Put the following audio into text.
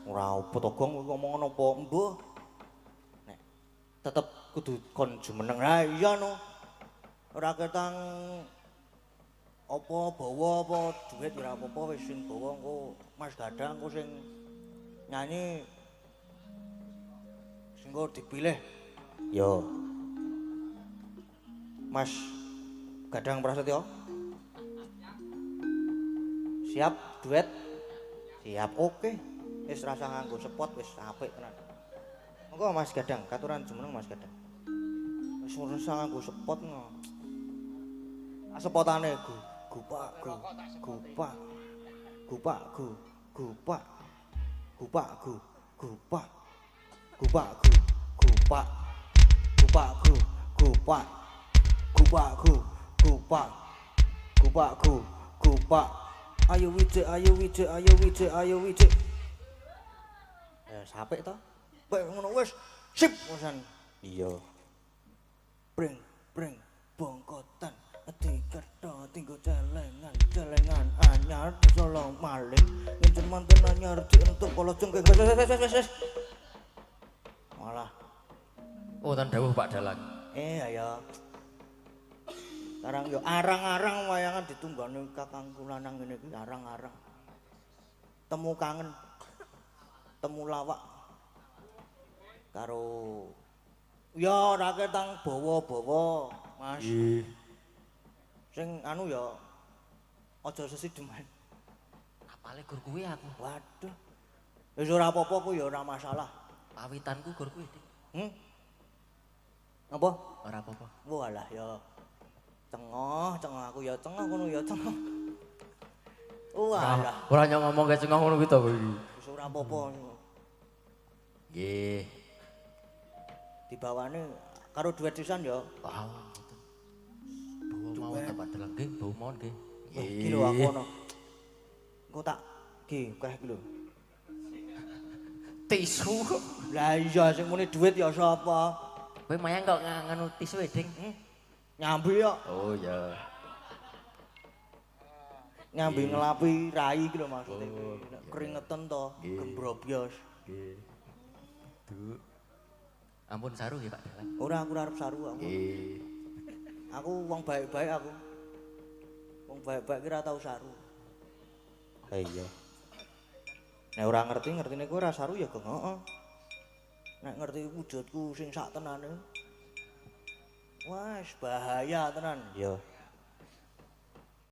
Ora apa to Gong ngomong apa mbuh. Nek tetep kudu kon jumeneng. Ha iya no. Ora ketang apa bawa apa duit ora apa-apa wis sing bawa engko Mas Gadang engko sing nyanyi sing engko dipilih. Yo. Mas Gadang Prasetyo. Siap duet? Siap oke. Wis rasa nganggo spot wis apik tenan. Monggo Mas Gadang, katuran jumeneng Mas Gadang. Wis rasa nganggo spot ngono. Sepotane gupak gupak gupak gupak gupak gupak gupak gupak gupak gupak gupak gupak gupak gupak ayo wijik ayo wijik ayo wijik ayo wijik sampai to bae ngono wis sip wisan iya breng breng bongkotan Diketho tinggo celengan anyar solong maling ngencen manten anyar dientuk kala jengke wes malah tan dawuh Pak Dalang ayo sekarang yo arang-arang wayangan ditunggani kakangku lanang ngene iki arang-arang temu kangen temu lawak karo ya ora ketang bawa-bawa Mas sing anu ya aja sesideman apale gur kuwi aku waduh wis ora apa-apa ku ya ora masalah pawitanku gur kuwi apa ora apa-apa walah ya cengah aku ya cengah ngono ya cengah walah ora nyok ngomong ke cengah ngono kuwi to iki wis ora apa-apa nggih dibawane karo duet sisan ya wow mau tempat dalang nggih bau mohon nggih iki lho aku ono engko tak nggih kae iki lho tisu lah iya sing muni duit ya sapa kowe mayang kok nganu tisu Ding nyambi ya oh ya nyambi ngelapi rai iki lho maksudnya keringetan to gembrobyos nggih Duh ampun saru ya Pak Dalang ora aku arep saru aku nggih aku wong baik-baik aku. Wong baik-baik ki ora tau saru. Ha iya. Nek ora ngertine kowe ora saru ya geng heeh. Nek ngerti wujudku sing sak tenane. Wah, bahaya tenan. Ya.